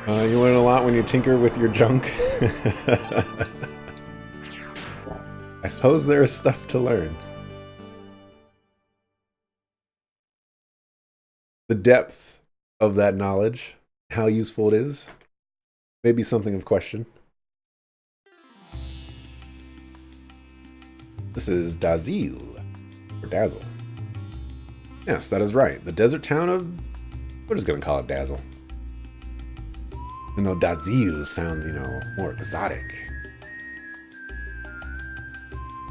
You learn a lot when you tinker with your junk. I suppose there is stuff to learn. The depth of that knowledge, how useful it is, may be something of question. This is Dazil, or Dazzle. Yes, that is right. The desert town of... We're just going to call it Dazzle. Even though Dazil sounds, you know, more exotic.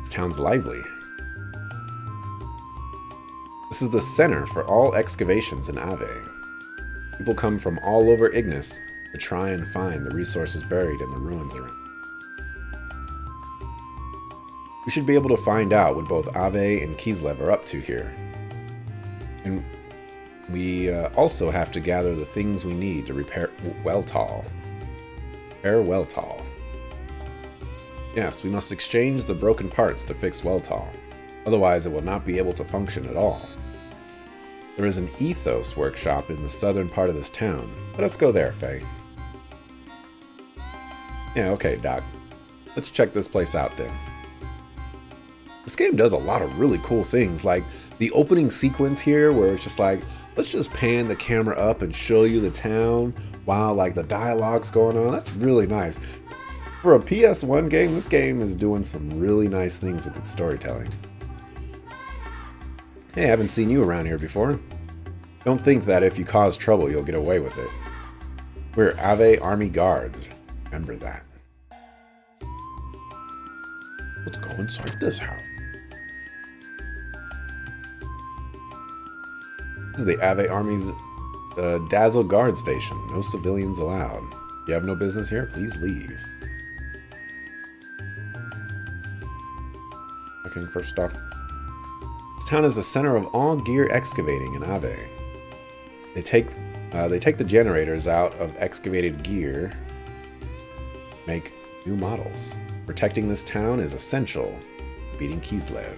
This town's lively. This is the center for all excavations in Ave. People come from all over Ignis to try and find the resources buried in the ruins around. We should be able to find out what both Ave and Kislev are up to here. And we also have to gather the things we need to repair Weltal. Repair Weltal. Yes, we must exchange the broken parts to fix Weltal. Otherwise, it will not be able to function at all. There is an ethos workshop in the southern part of this town. Let us go there, Faye. Yeah, okay, Doc. Let's check this place out then. This game does a lot of really cool things, like the opening sequence here where it's just like, let's just pan the camera up and show you the town while like the dialogue's going on. That's really nice. For a PS1 game, this game is doing some really nice things with its storytelling. Hey, I haven't seen you around here before. Don't think that if you cause trouble, you'll get away with it. We're Ave Army Guards. Remember that. Let's go inside this house. This is the Ave Army's Dazzle Guard Station. No civilians allowed. If you have no business here, please leave. Looking for stuff. This town is the center of all gear excavating in Ave. They take the generators out of excavated gear, make new models. Protecting this town is essential to beating Kislev.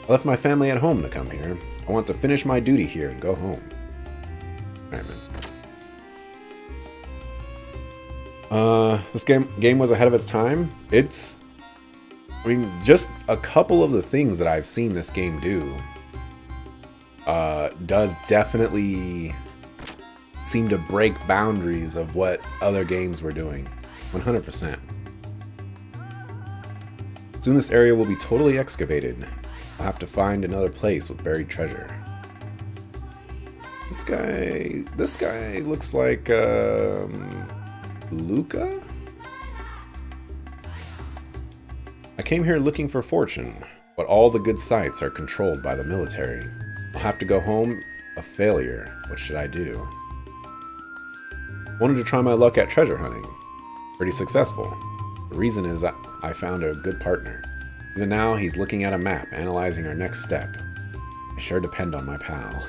I left my family at home to come here. I want to finish my duty here and go home. Alright, man. This game was ahead of its time. I mean, just a couple of the things that I've seen this game do does definitely seem to break boundaries of what other games were doing. 100%. Soon this area will be totally excavated. I'll have to find another place with buried treasure. This guy looks like Luca? I came here looking for fortune, but all the good sites are controlled by the military. I'll have to go home a failure. What should I do? Wanted to try my luck at treasure hunting. Pretty successful. The reason is that I found a good partner. Even now, he's looking at a map, analyzing our next step. I sure depend on my pal.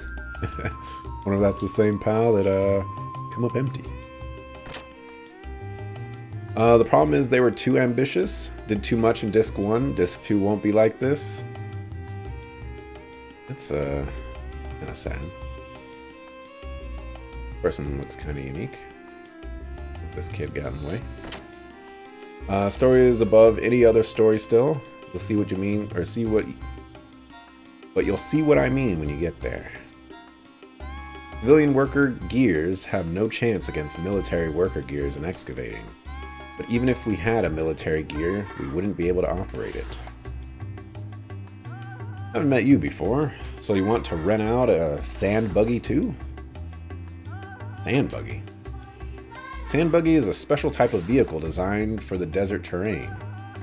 Wonder if that's the same pal that come up empty. The problem is they were too ambitious. Did too much in Disc 1. Disc 2 won't be like this. That's kind of sad. Person looks kind of unique. This kid got in the way. Story is above any other story still. You'll see what you mean, or see what... But you'll see what I mean when you get there. Civilian worker gears have no chance against military worker gears in excavating. But even if we had a military gear, we wouldn't be able to operate it. I haven't met you before, so you want to rent out a sand buggy too? Sand buggy? Sand buggy is a special type of vehicle designed for the desert terrain.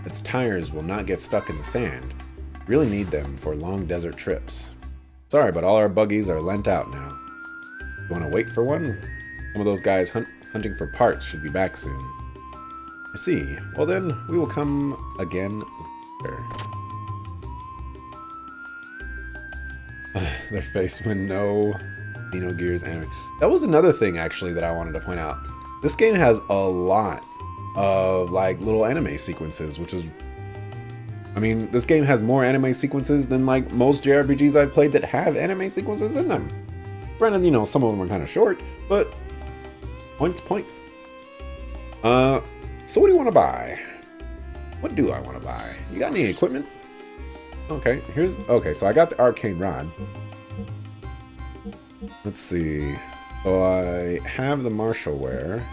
Its tires will not get stuck in the sand. You really need them for long desert trips. Sorry, but all our buggies are lent out now. You want to wait for one? Some of those guys hunting for parts should be back soon. I see. Well then, we will come again later. Their face when no Xenogears anime. That was another thing actually that I wanted to point out. This game has a lot of like little anime sequences, which is, I mean, this game has more anime sequences than like most JRPGs I've played that have anime sequences in them. Granted, you know, some of them are kind of short, but point's point. So what do you want to buy? What do I want to buy? You got any equipment? Okay, okay, so I got the arcane rod. Let's see. So I have the martial wear.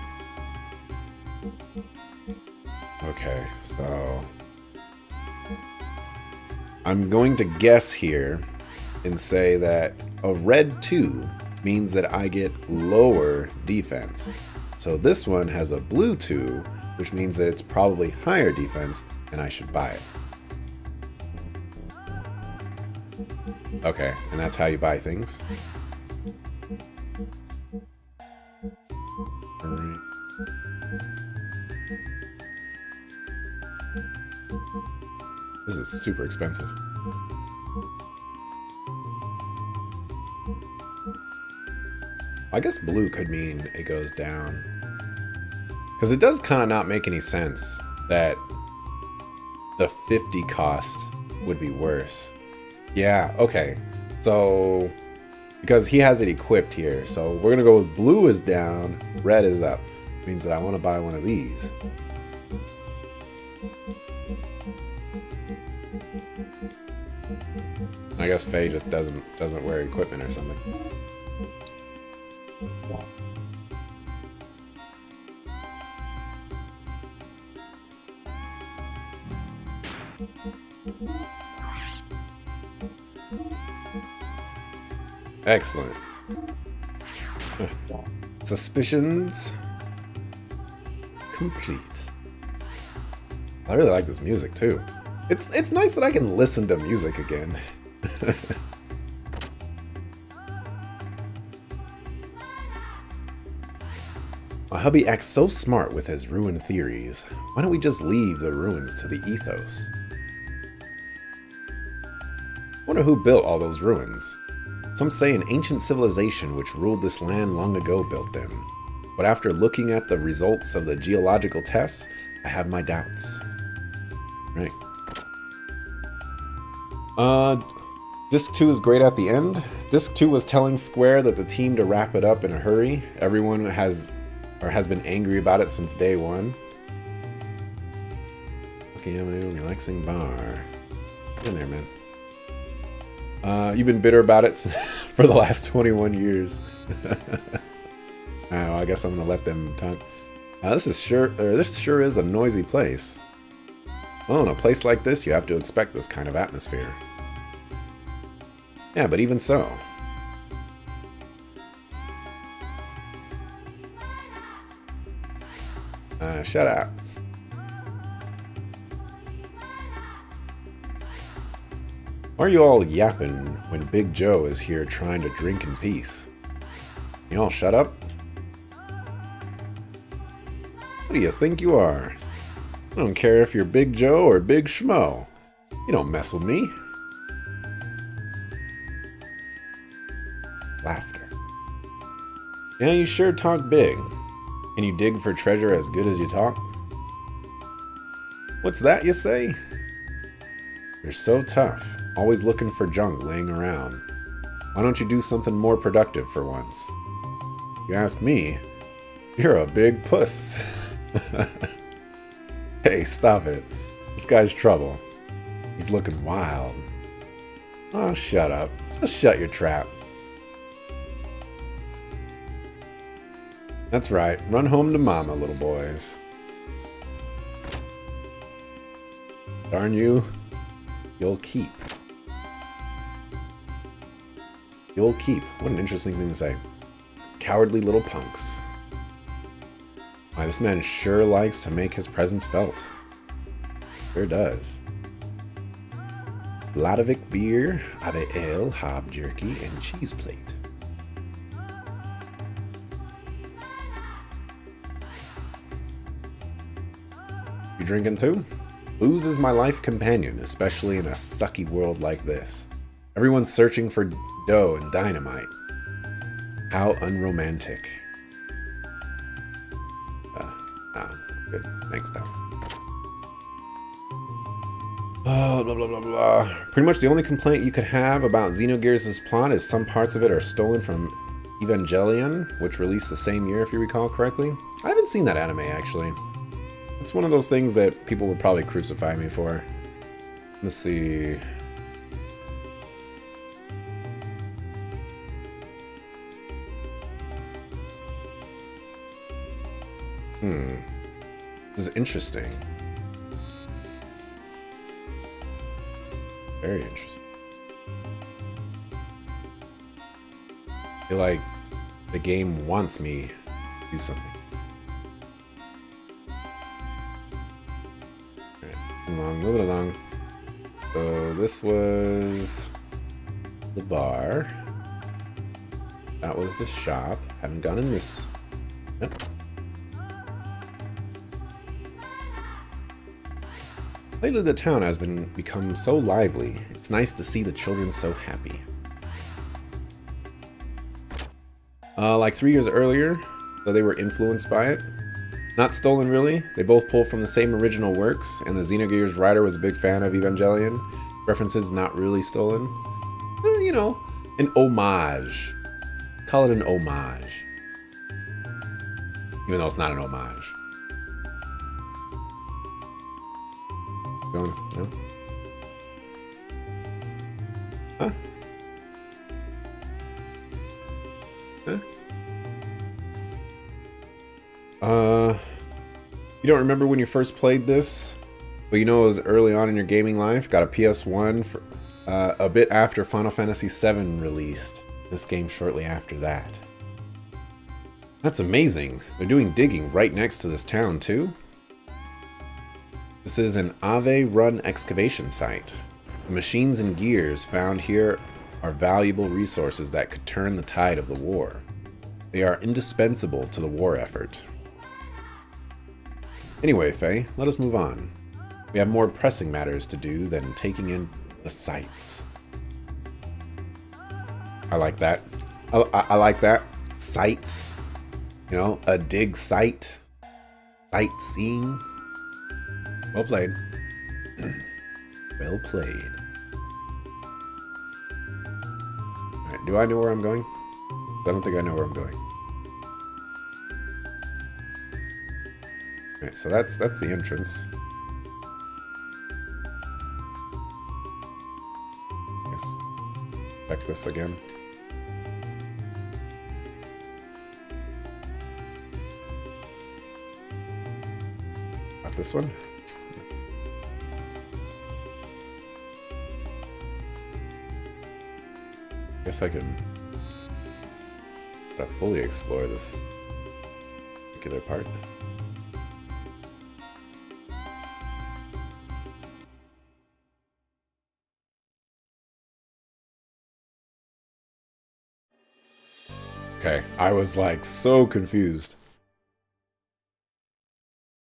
Okay, so I'm going to guess here and say that a red 2 means that I get lower defense. So this one has a blue 2, which means that it's probably higher defense, and I should buy it. Okay, and that's how you buy things. Alright. This is super expensive. I guess blue could mean it goes down. Because it does kind of not make any sense that the 50 cost would be worse. Yeah, okay. So, because he has it equipped here. So we're going to go with blue is down, red is up. Means that I want to buy one of these. I guess Faye just doesn't wear equipment or something. Excellent. Suspicions complete. I really like this music too. It's nice that I can listen to music again. My hubby acts so smart with his ruin theories. Why don't we just leave the ruins to the ethos? Wonder who built all those ruins. Some say an ancient civilization which ruled this land long ago built them. But after looking at the results of the geological tests, I have my doubts. Right. Disc 2 is great at the end. Disc 2 was telling Square that the team to wrap it up in a hurry. Everyone has been angry about it since day one. Lucky Avenue, relaxing bar. Get in there, man. You've been bitter about it for the last 21 years. Oh, I guess I'm gonna let them talk. This sure is a noisy place. Well, in a place like this, you have to expect this kind of atmosphere. Yeah, but even so. Shut up. Why are you all yapping when Big Joe is here trying to drink in peace? You all shut up? What do you think you are? I don't care if you're Big Joe or Big Schmo. You don't mess with me. Laughter. Yeah, you sure talk big. Can you dig for treasure as good as you talk? What's that you say? You're so tough, always looking for junk laying around. Why don't you do something more productive for once? You ask me, you're a big puss. Hey, stop it. This guy's trouble. He's looking wild. Oh, shut up. Just shut your trap. That's right. Run home to mama, little boys. Darn you. You'll keep. You'll keep. What an interesting thing to say. Cowardly little punks. Why, this man sure likes to make his presence felt. Sure does. Ladovic beer, ave ale, hob jerky, and cheese plate. You drinking too? Booze is my life companion, especially in a sucky world like this. Everyone's searching for dough and dynamite. How unromantic. Good. Thanks, though. Oh, blah, blah, blah, blah. Pretty much the only complaint you could have about Xenogears' plot is some parts of it are stolen from Evangelion, which released the same year, if you recall correctly. I haven't seen that anime, actually. It's one of those things that people would probably crucify me for. Let's see. This is interesting. Very interesting. I feel like the game wants me to do something. Alright, move it along. So this was the bar. That was the shop. Haven't gone in this. Yep. Lately, the town has become so lively. It's nice to see the children so happy. Like 3 years earlier, though they were influenced by it. Not stolen, really. They both pull from the same original works, and the Xenogears writer was a big fan of Evangelion. References not really stolen. You know, an homage. Call it an homage. Even though it's not an homage. Going, no? Huh? Huh? You don't remember when you first played this, but you know it was early on in your gaming life. Got a PS1 for, a bit after Final Fantasy VII released. This game shortly after that. That's amazing. They're doing digging right next to this town too. This is an Ave Run excavation site. The machines and gears found here are valuable resources that could turn the tide of the war. They are indispensable to the war effort. Anyway, Faye, let us move on. We have more pressing matters to do than taking in the sights. I like that. I like that. Sights. You know, a dig site. Sightseeing. Well played. Well played. Alright, do I know where I'm going? I don't think I know where I'm going. Alright, so that's the entrance. Yes. Check this again. Not this one. Guess I can fully explore this particular part. Okay, I was like so confused.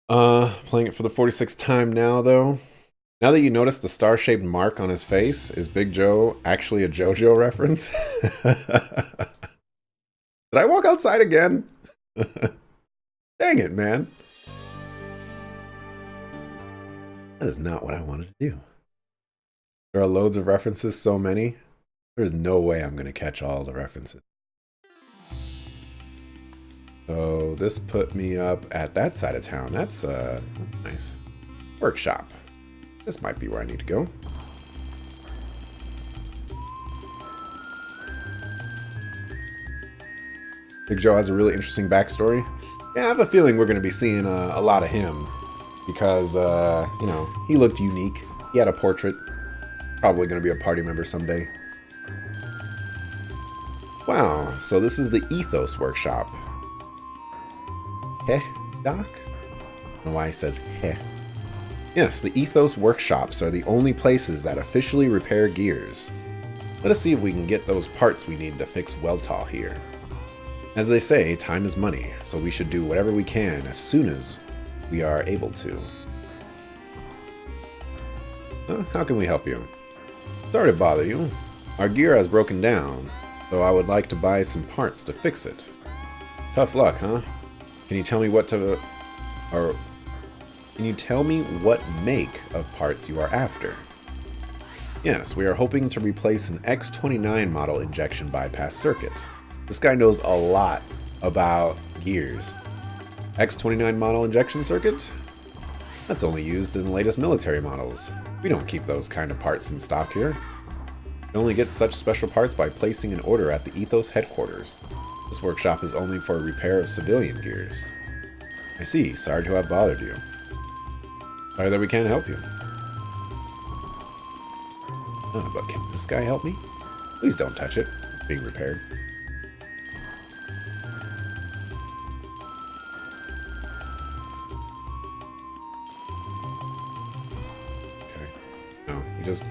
Playing it for the 46th time now though. Now that you notice the star-shaped mark on his face, is Big Joe actually a JoJo reference? Did I walk outside again? Dang it, man. That is not what I wanted to do. There are loads of references, so many. There's no way I'm going to catch all the references. So this put me up at that side of town. That's nice. Workshop. This might be where I need to go. Big Joe has a really interesting backstory. Yeah, I have a feeling we're going to be seeing a lot of him. Because, you know, he looked unique. He had a portrait. Probably going to be a party member someday. Wow, so this is the Ethos Workshop. Heh, Doc? I don't know why he says heh. Yes, the Ethos Workshops are the only places that officially repair gears. Let us see if we can get those parts we need to fix Weltall here. As they say, time is money, so we should do whatever we can as soon as we are able to. How can we help you? Sorry to bother you. Our gear has broken down, so I would like to buy some parts to fix it. Tough luck, huh? Can you tell me what make of parts you are after? Yes, we are hoping to replace an X29 model injection bypass circuit. This guy knows a lot about gears. X-29 model injection circuit? That's only used in the latest military models. We don't keep those kind of parts in stock here. You only get such special parts by placing an order at the Ethos headquarters. This workshop is only for repair of civilian gears. I see. Sorry to have bothered you. Sorry that we can't help you. Oh, but can this guy help me? Please don't touch it. It's being repaired. Okay. No, you just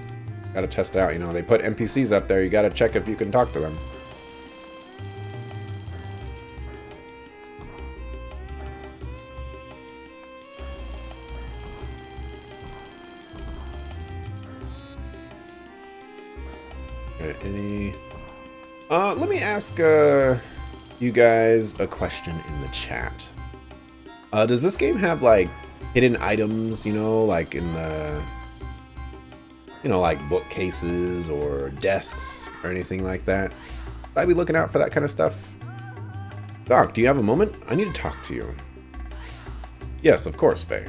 gotta test out. You know, they put NPCs up there. You gotta check if you can talk to them. Let me ask you guys a question in the chat. Does this game have like hidden items, you know, like in the, you know, like bookcases or desks or anything like that? Should I be looking out for that kind of stuff? Doc, do you have a moment? I need to talk to you. Yes, of course, Faye.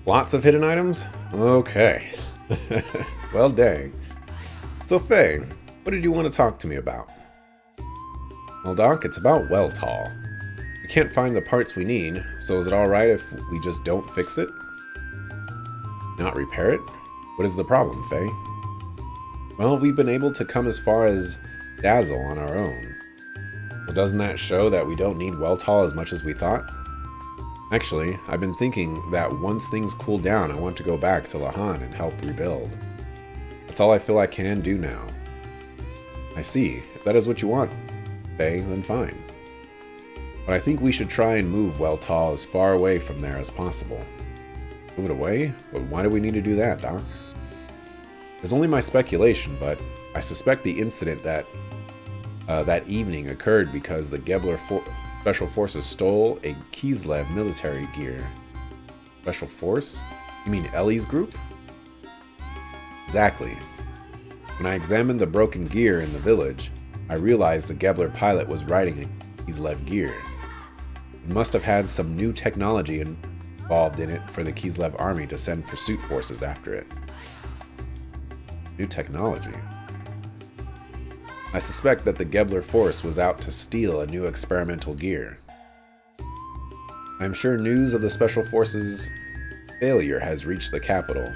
Lots of hidden items? Okay. Well, dang. So, Faye, what did you want to talk to me about? Well, Doc, it's about Weltall. We can't find the parts we need, so is it alright if we just don't fix it? Not repair it? What is the problem, Faye? Well, we've been able to come as far as Dazzle on our own. Well, doesn't that show that we don't need Weltall as much as we thought? Actually, I've been thinking that once things cool down, I want to go back to Lahan and help rebuild. That's all I feel I can do now. I see. If that is what you want, Faye, then fine. But I think we should try and move Weltall as far away from there as possible. Move it away? But why do we need to do that, Doc? It's only my speculation, but I suspect the incident that evening occurred because the Gebler Special Forces stole a Kislev military gear. Special Force? You mean Ellie's group? Exactly. When I examined the broken gear in the village, I realized the Gebler pilot was riding a Kislev gear. It must have had some new technology involved in it for the Kislev army to send pursuit forces after it. New technology? I suspect that the Gebler force was out to steal a new experimental gear. I'm sure news of the Special Forces' failure has reached the capital.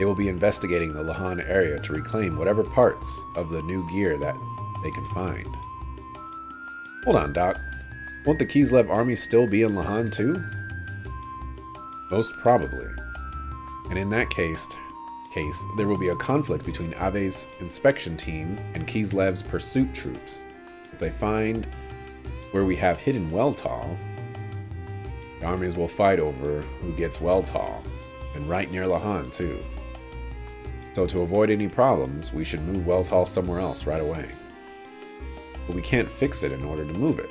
They will be investigating the Lahan area to reclaim whatever parts of the new gear that they can find. Hold on, Doc. Won't the Kislev army still be in Lahan too? Most probably. And in that case, there will be a conflict between Ave's inspection team and Kislev's pursuit troops. If they find where we have hidden Weltall, the armies will fight over who gets Weltall, and right near Lahan too. So to avoid any problems, we should move Weltall somewhere else right away. But we can't fix it in order to move it.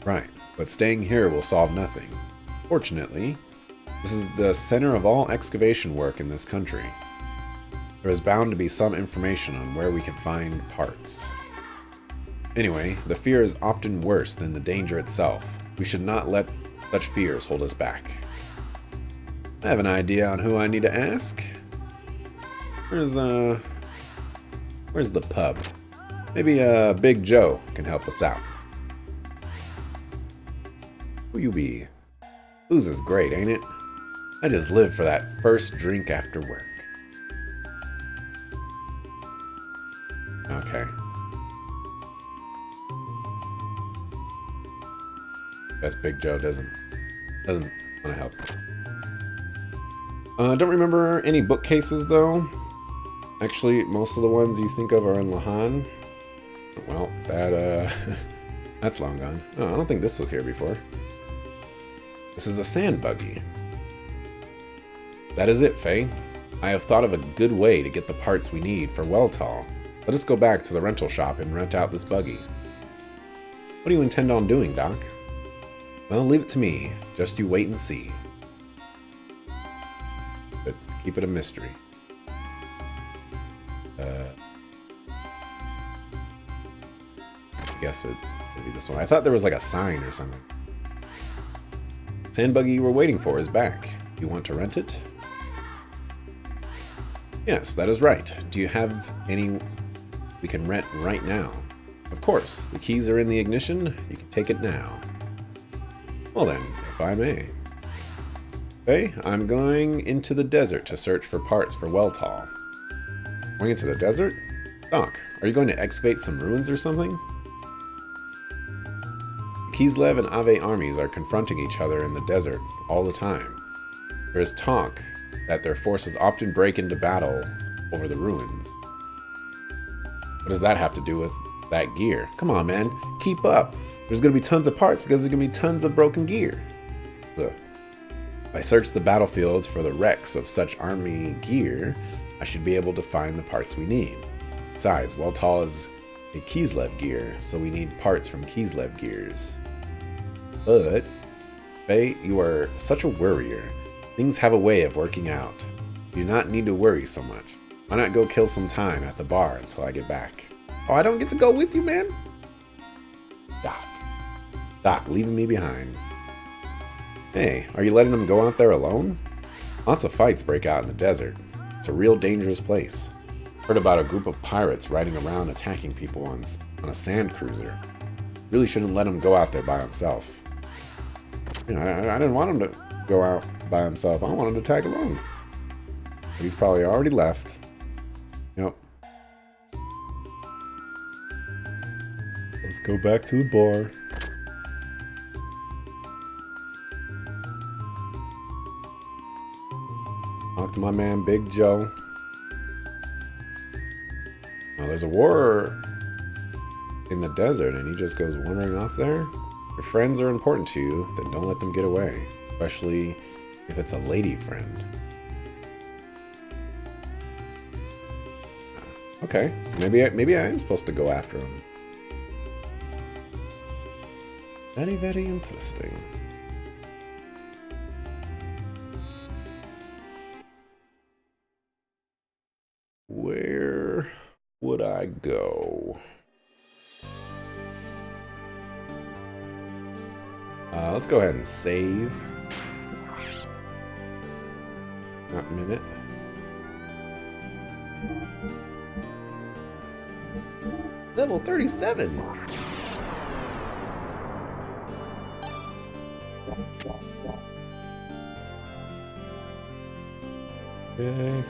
Right, but staying here will solve nothing. Fortunately, this is the center of all excavation work in this country. There is bound to be some information on where we can find parts. Anyway, the fear is often worse than the danger itself. We should not let such fears hold us back. I have an idea on who I need to ask. Where's the pub? Maybe Big Joe can help us out. Who you be? Booze is great, ain't it? I just live for that first drink after work. Okay. Guess Big Joe doesn't want to help. Don't remember any bookcases though. Actually, most of the ones you think of are in Lahan. Well, that's long gone. Oh, I don't think this was here before. This is a sand buggy. That is it, Faye. I have thought of a good way to get the parts we need for Weltall. Let us go back to the rental shop and rent out this buggy. What do you intend on doing, Doc? Well, leave it to me. Just you wait and see. But keep it a mystery. I guess it would be this one. I thought there was like a sign or something. Sand buggy you were waiting for is back. You want to rent it? Yes, that is right. Do you have any we can rent right now? Of course. The keys are in the ignition. You can take it now. Well then, if I may. Okay, I'm going into the desert to search for parts for Weltall. Going into the desert? Doc, are you going to excavate some ruins or something? The Kislev and Ave armies are confronting each other in the desert all the time. There is talk that their forces often break into battle over the ruins. What does that have to do with that gear? Come on, man. Keep up. There's going to be tons of parts because there's going to be tons of broken gear. Look. If I search the battlefields for the wrecks of such army gear, I should be able to find the parts we need. Besides, Weltall is a Kislev gear, so we need parts from Kislev gears. But, Faye, you are such a worrier. Things have a way of working out. You do not need to worry so much. Why not go kill some time at the bar until I get back? Oh, I don't get to go with you, man? Doc, leaving me behind. Hey, are you letting them go out there alone? Lots of fights break out in the desert. It's a real dangerous place. Heard about a group of pirates riding around attacking people on a sand cruiser. Really shouldn't let him go out there by himself. You know, I didn't want him to go out by himself. I wanted to tag along. But he's probably already left. Yep. Let's go back to the bar. Talk to my man Big Joe. Now there's a war in the desert and he just goes wandering off there. Your friends are important to you, then don't let them get away. Especially if it's a lady friend. Okay, so maybe I am supposed to go after him. Very, very interesting. Where would I go? Let's go ahead and save. Not a minute. Level 37. Okay.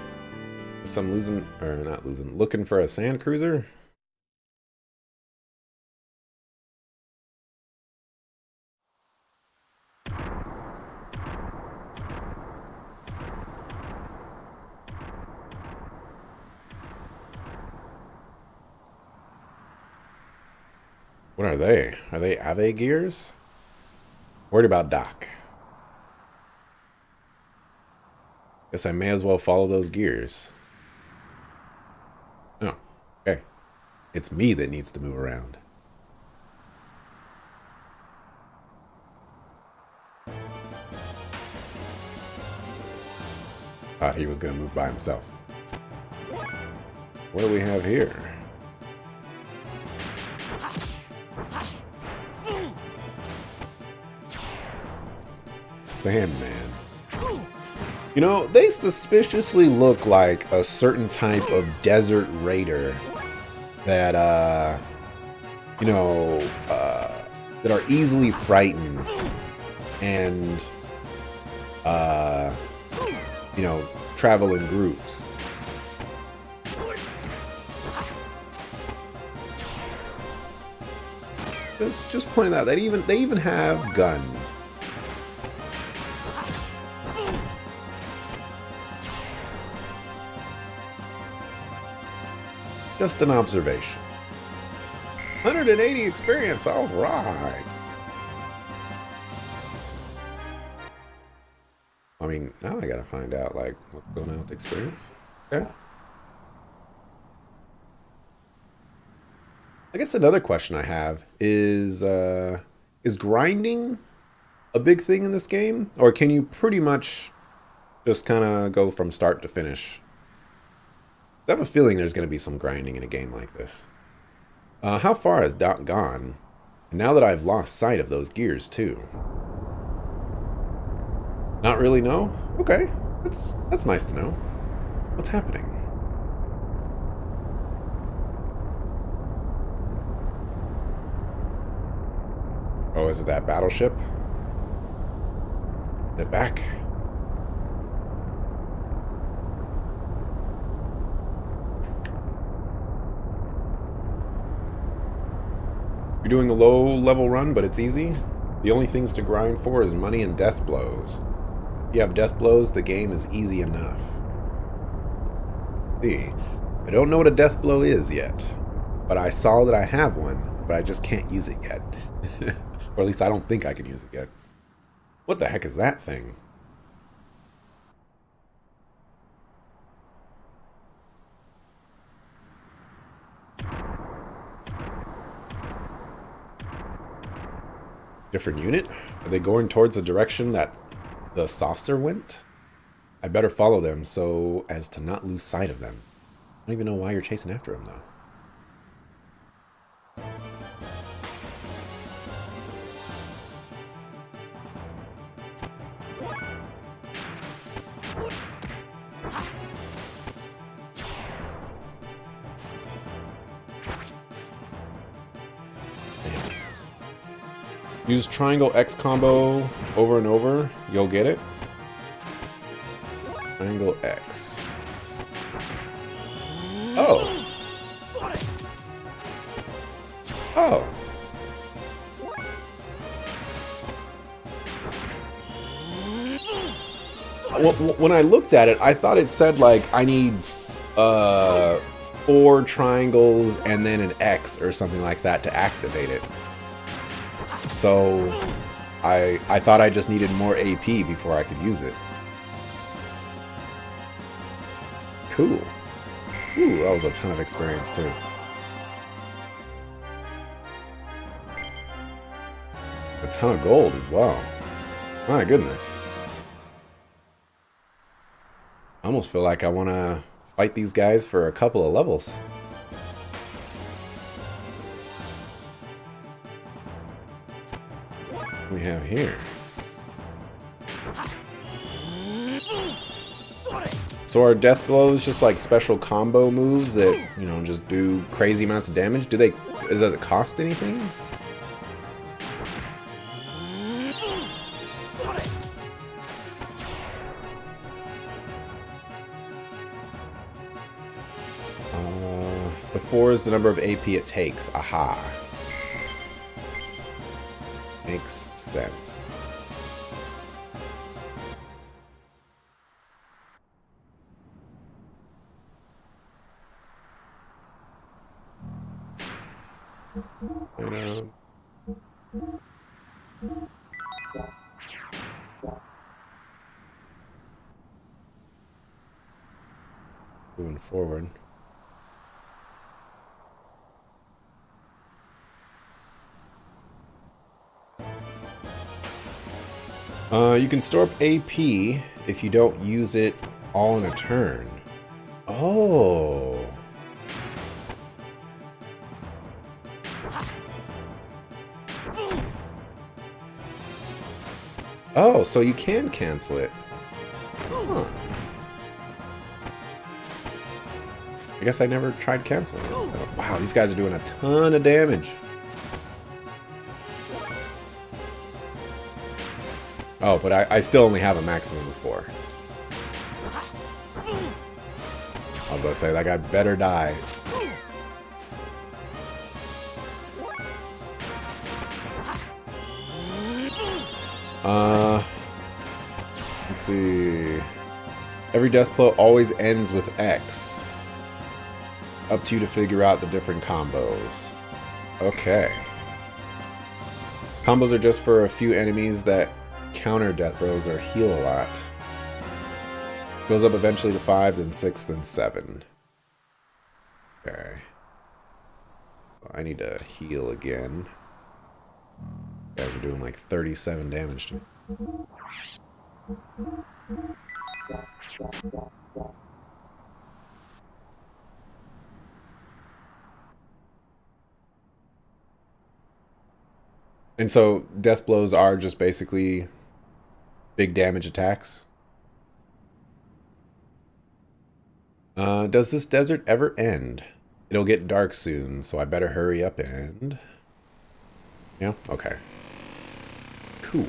Guess I'm losing, or not losing, looking for a sand cruiser. What are they? Are they Ave gears? Worried about Doc. Guess I may as well follow those gears. Oh, okay. It's me that needs to move around. Thought he was going to move by himself. What do we have here? Sandman. You know, they suspiciously look like a certain type of desert raider that, you know, that are easily frightened and, you know, travel in groups. Just pointing out that they even have guns. Just an observation. 180 experience, all right. I mean, now I gotta find out, like, what's going on with experience. Okay. I guess another question I have is grinding a big thing in this game? Or can you pretty much just kind of go from start to finish? I have a feeling there's going to be some grinding in a game like this. How far has Doc gone? And now that I've lost sight of those gears, too. Not really know? Okay. That's nice to know. What's happening? Oh, is it that battleship? Is it back? You're doing a low-level run, but it's easy? The only things to grind for is money and death blows. If you have death blows, the game is easy enough. See, I don't know what a death blow is yet, but I saw that I have one, but I just can't use it yet. Or at least I don't think I can use it yet. What the heck is that thing? Different unit? Are they going towards the direction that the saucer went? I better follow them so as to not lose sight of them. I don't even know why you're chasing after them, though. Use triangle X combo over and over. You'll get it. Triangle X. Oh. Oh. When I looked at it, I thought it said like I need 4 triangles and then an X or something like that to activate it. So I thought I just needed more AP before I could use it. Cool. Ooh, that was a ton of experience too. A ton of gold as well. My goodness. I almost feel like I want to fight these guys for a couple of levels. What do we have here? So are death blows just like special combo moves that, you know, just do crazy amounts of damage? Does it cost anything? The 4 is the number of AP it takes. Aha. Makes sense. Moving forward. You can store up AP if you don't use it all in a turn. Oh. Oh, so you can cancel it. Huh. I guess I never tried canceling it. So, wow, these guys are doing a ton of damage. Oh, but I still only have a maximum of 4. I was gonna say, that guy better die. Let's see. Every death blow always ends with X. Up to you to figure out the different combos. Okay. Combos are just for a few enemies that counter death blows or heal a lot. Goes up eventually to 5, then 6, then 7. Okay. I need to heal again. You guys are doing like 37 damage to me. And so death blows are just basically big damage attacks. Does this desert ever end? It'll get dark soon, so I better hurry up and... Yeah? Okay. Cool.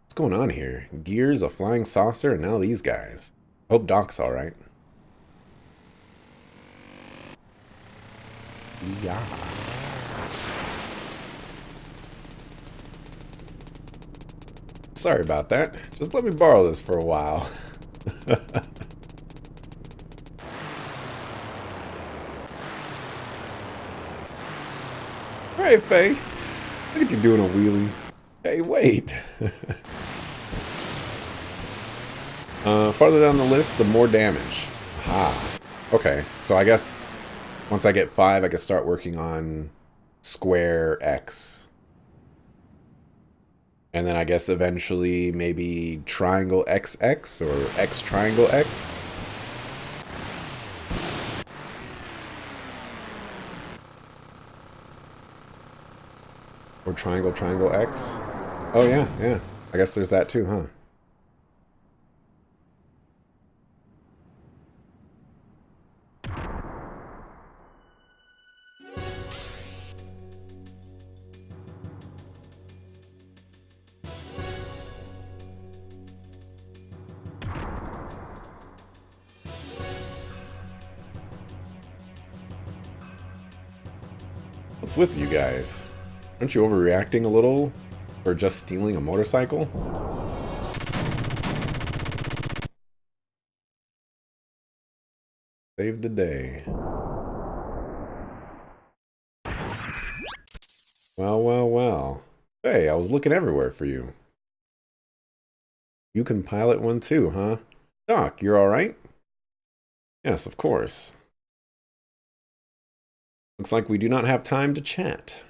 What's going on here? Gears, a flying saucer, and now these guys. Hope Doc's alright. Yeah. Sorry about that. Just let me borrow this for a while. Alright, Faye. Look at you doing a wheelie. Hey, wait. Farther down the list, the more damage. Aha. Okay, so I guess once I get 5, I can start working on square X. And then I guess eventually maybe triangle XX or X triangle X. Or triangle X. Oh yeah, yeah. I guess there's that too, huh? What's with you guys? Aren't you overreacting a little for just stealing a motorcycle? Save the day. Well, well, well. Hey, I was looking everywhere for you. You can pilot one too, huh? Doc, you're alright? Yes, of course. Looks like we do not have time to chat.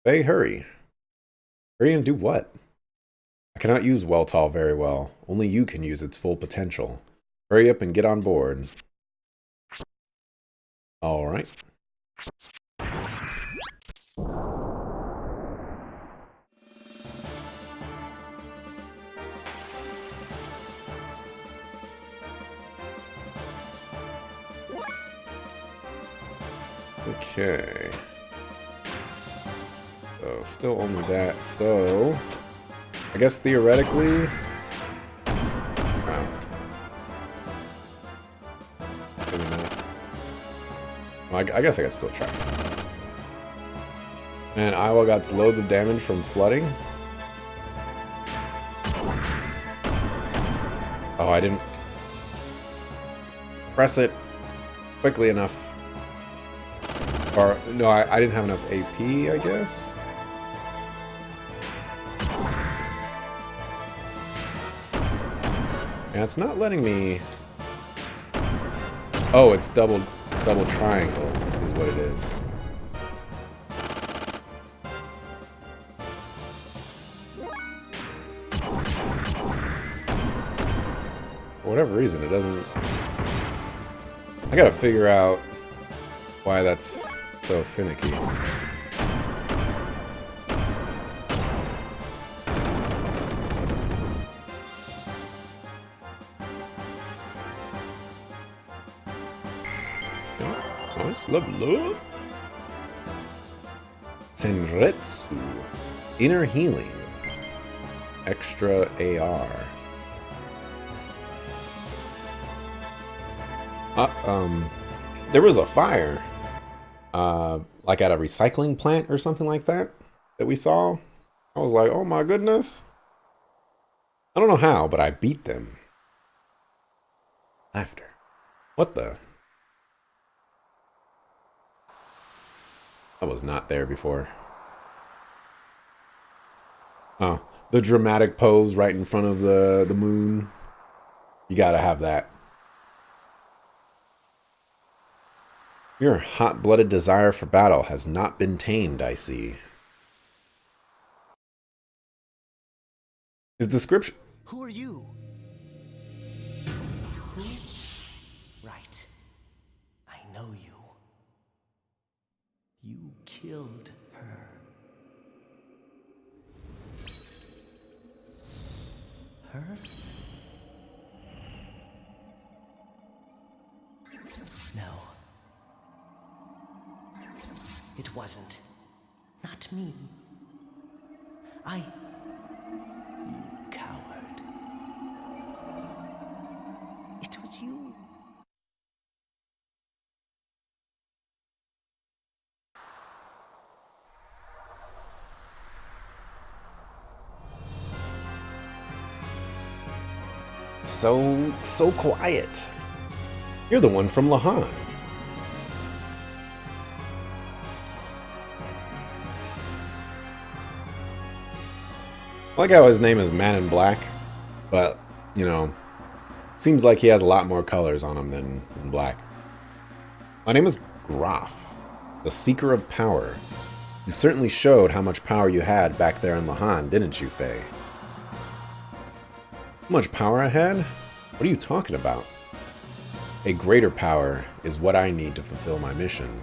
Hey, hurry. Hurry and do what? I cannot use Weltall very well. Only you can use its full potential. Hurry up and get on board. Alright. Okay. So, still only that. So, I guess theoretically... Wow. Maybe not. Well, I guess I can still try. And Iowa got loads of damage from flooding. Oh, I didn't press it quickly enough. Or, no, I didn't have enough AP, I guess? And it's not letting me... Oh, it's double triangle is what it is. For whatever reason, it doesn't... I gotta figure out why that's so finicky. Nice, level up. Senretsu. Inner healing. Extra AR. There was a fire. Like at a recycling plant or something like that we saw. I was like, oh my goodness. I don't know how, but I beat them. Laughter. What the? I was not there before. Oh, the dramatic pose right in front of the moon. You gotta have that. Your hot-blooded desire for battle has not been tamed, I see. His description. Who are you? Right. I know you. You killed her. Her? No. It wasn't. Not me. You coward. It was you. So quiet. You're the one from Lahan. I like how his name is Man in Black, but, you know, seems like he has a lot more colors on him than black. My name is Groff, the Seeker of Power. You certainly showed how much power you had back there in Lahan, didn't you, Faye? How much power I had? What are you talking about? A greater power is what I need to fulfill my mission.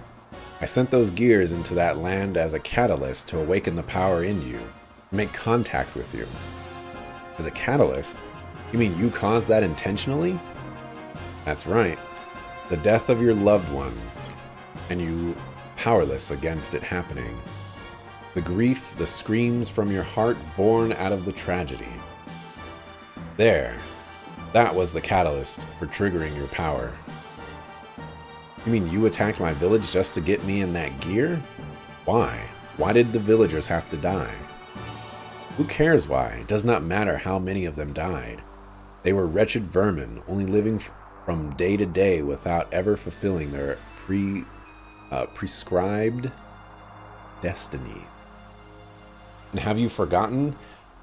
I sent those gears into that land as a catalyst to awaken the power in you, make contact with you. As a catalyst? You mean you caused that intentionally? That's right. The death of your loved ones, and you powerless against it happening. The grief, the screams from your heart born out of the tragedy. There. That was the catalyst for triggering your power. You mean you attacked my village just to get me in that gear? Why? Why did the villagers have to die? Who cares why? It does not matter how many of them died. They were wretched vermin, only living from day to day without ever fulfilling their prescribed destiny. And have you forgotten?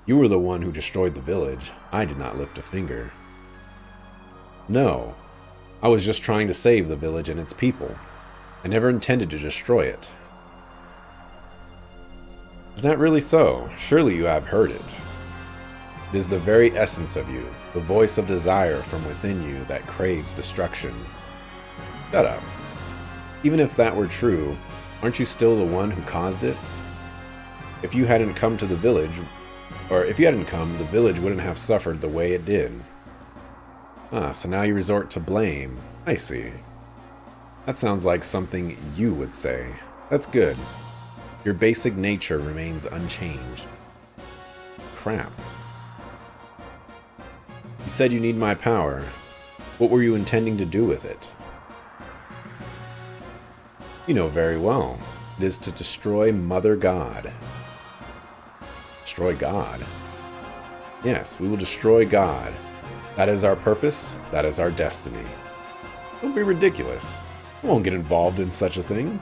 You were the one who destroyed the village. I did not lift a finger. No, I was just trying to save the village and its people. I never intended to destroy it. Is that really so? Surely you have heard it. It is the very essence of you, the voice of desire from within you that craves destruction. Shut up. Even if that were true, aren't you still the one who caused it? If you hadn't come to the village, or if you hadn't come, the village wouldn't have suffered the way it did. Ah, so now you resort to blame. I see. That sounds like something you would say. That's good. Your basic nature remains unchanged. Crap. You said you need my power. What were you intending to do with it? You know very well. It is to destroy Mother God. Destroy God? Yes, we will destroy God. That is our purpose. That is our destiny. Don't be ridiculous. I won't get involved in such a thing.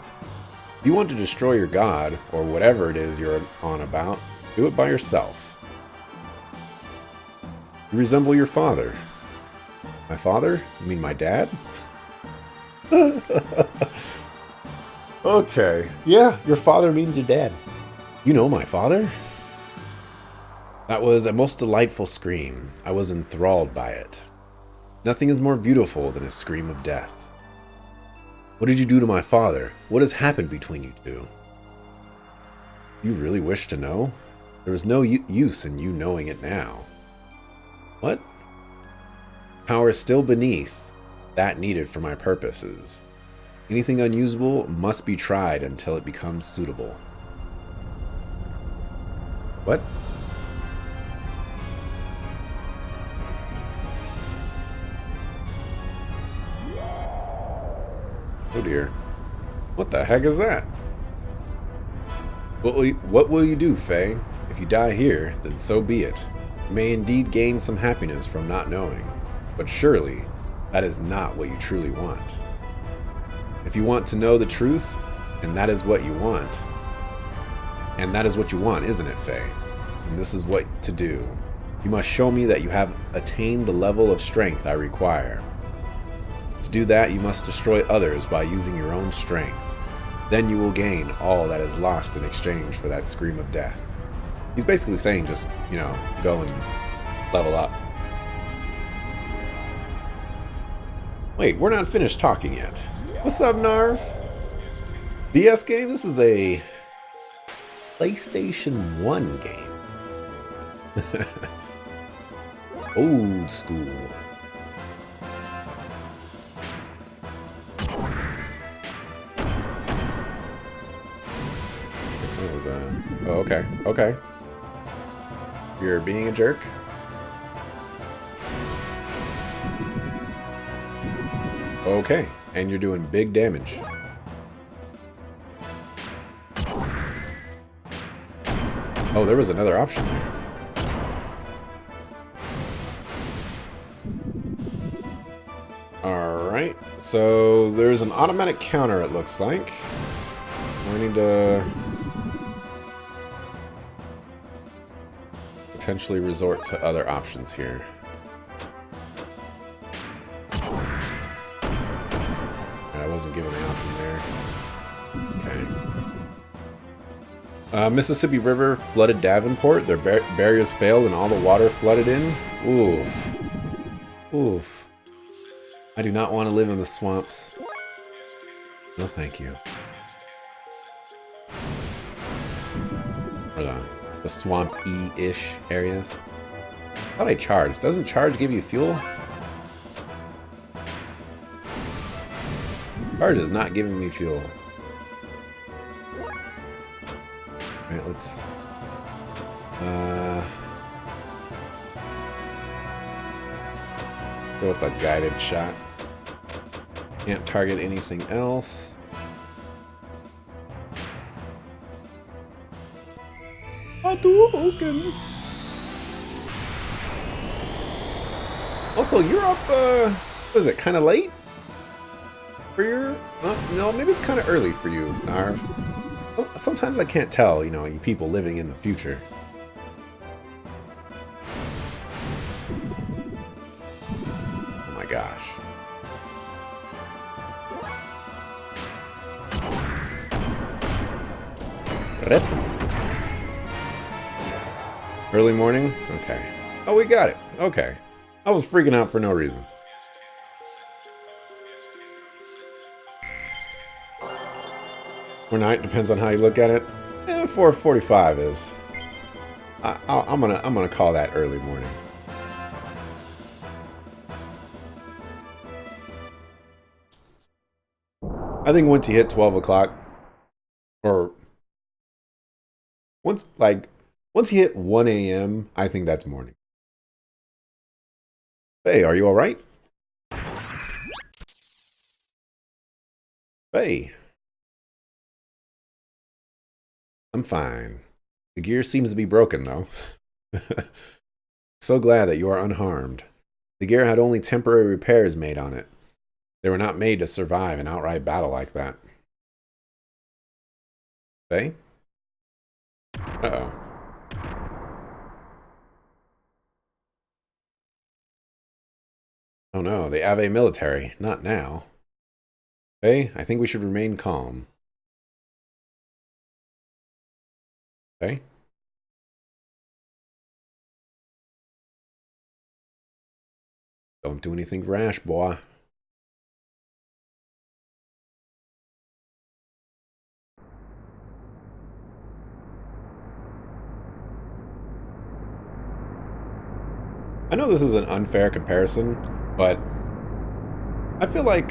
If you want to destroy your God, or whatever it is you're on about, do it by yourself. You resemble your father. My father? You mean my dad? Okay. Yeah, your father means your dad. You know my father? That was a most delightful scream. I was enthralled by it. Nothing is more beautiful than a scream of death. What did you do to my father? What has happened between you two? You really wish to know? There is no use in you knowing it now. What? Power is still beneath that needed for my purposes. Anything unusable must be tried until it becomes suitable. What? Oh dear. What the heck is that? What will you do, Faye? If you die here, then so be it. You may indeed gain some happiness from not knowing, but surely that is not what you truly want. If you want to know the truth, and that is what you want, isn't it, Faye? And this is what to do. You must show me that you have attained the level of strength I require. To do that, you must destroy others by using your own strength. Then you will gain all that is lost in exchange for that scream of death. He's basically saying just, go and level up. Wait, we're not finished talking yet. What's up, Narv? DS game? This is a PlayStation 1 game. Old school. That was oh, okay, okay. You're being a jerk? Okay, and you're doing big damage. Oh, there was another option there. Alright, so there's an automatic counter, it looks like. We need to potentially resort to other options here. I wasn't given the option there. Okay. Mississippi River flooded Davenport. Their barriers failed and all the water flooded in. Oof. Oof. I do not want to live in the swamps. No, thank you. Or the swamp-y-ish areas. I thought I charged. Doesn't charge give you fuel? Charge is not giving me fuel. Alright, let's... go with a guided shot. Can't target anything else. Hadouken! Also, you're up, what is it, kind of late? For your... no, maybe it's kind of early for you, Narv. Sometimes I can't tell, you know, you people living in the future. Oh my gosh. Early morning? Okay. Oh, we got it. Okay. I was freaking out for no reason. Or night, depends on how you look at it. 4:45 is. I'm gonna call that early morning. I think once you hit 12 o'clock, or once you hit 1 a.m., I think that's morning. Hey, are you all right? Hey. I'm fine. The gear seems to be broken, though. So glad that you are unharmed. The gear had only temporary repairs made on it. They were not made to survive an outright battle like that. Hey? Uh-oh. Oh no, the Ave military. Not now. Hey, I think we should remain calm. Okay. Don't do anything rash, boy. I know this is an unfair comparison, but I feel like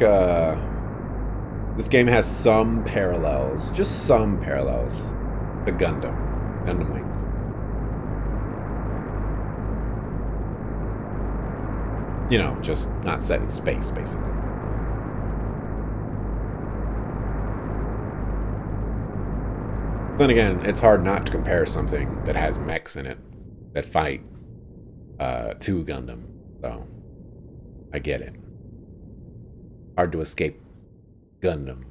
this game has some parallels, just some parallels to Gundam Wings. You know, just not set in space, basically. Then again, it's hard not to compare something that has mechs in it that fight to Gundam, so I get it. Hard to escape Gundam.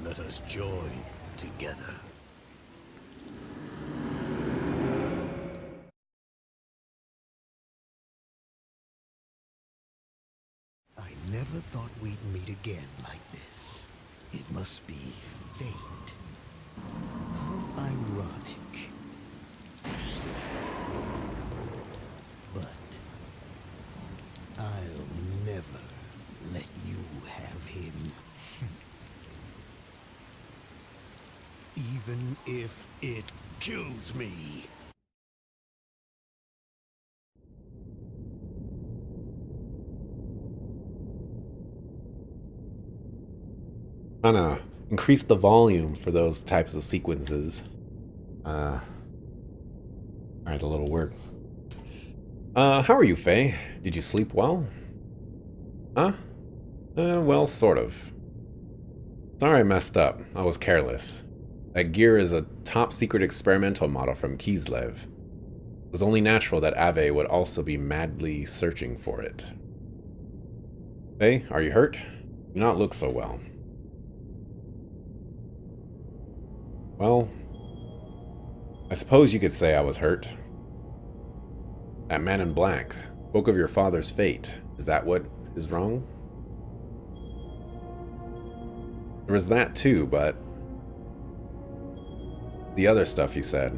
Let us join together. Never thought we'd meet again like this. It must be fate. How ironic. But I'll never let you have him. Even if it kills me. Trying to increase the volume for those types of sequences. Alright, a little work. How are you, Faye? Did you sleep well? Huh? Well, sort of. Sorry I messed up. I was careless. That gear is a top-secret experimental model from Kislev. It was only natural that Ave would also be madly searching for it. Faye, are you hurt? You do not look so well. Well, I suppose you could say I was hurt. That man in black spoke of your father's fate. Is that what is wrong? There was that too, but the other stuff he said,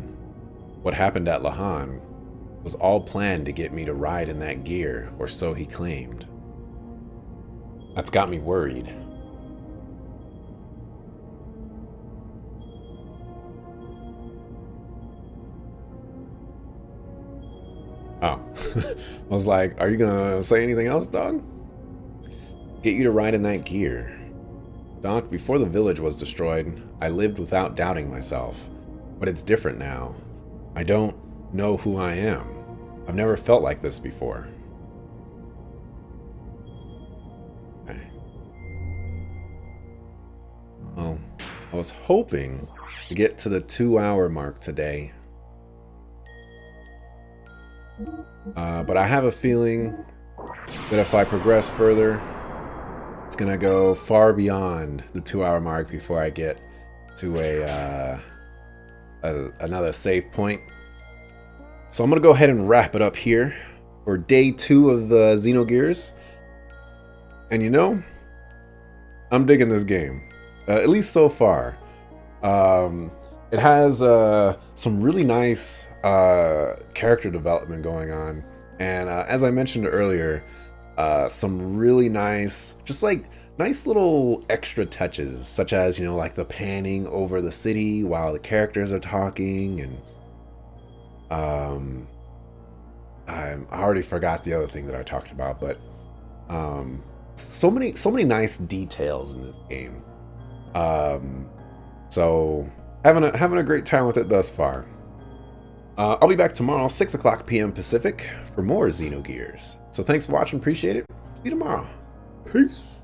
what happened at Lahan, was all planned to get me to ride in that gear, or so he claimed. That's got me worried. Oh. I was like, are you gonna say anything else, dog? Get you to ride in that gear. Doc, before the village was destroyed, I lived without doubting myself. But it's different now. I don't know who I am. I've never felt like this before. Okay. Well, I was hoping to get to the 2-hour mark today. But I have a feeling that if I progress further, it's gonna go far beyond the 2-hour mark before I get to another save point. So I'm gonna go ahead and wrap it up here for day 2 of Xenogears. And you know, I'm digging this game, at least so far. It has some really nice character development going on, and as I mentioned earlier, some really nice, just like nice little extra touches, such as, you know, like the panning over the city while the characters are talking, and I already forgot the other thing that I talked about, but so many nice details in this game. So having a great time with it thus far. I'll be back tomorrow, 6 o'clock p.m. Pacific, for more Xenogears. So thanks for watching, appreciate it. See you tomorrow. Peace.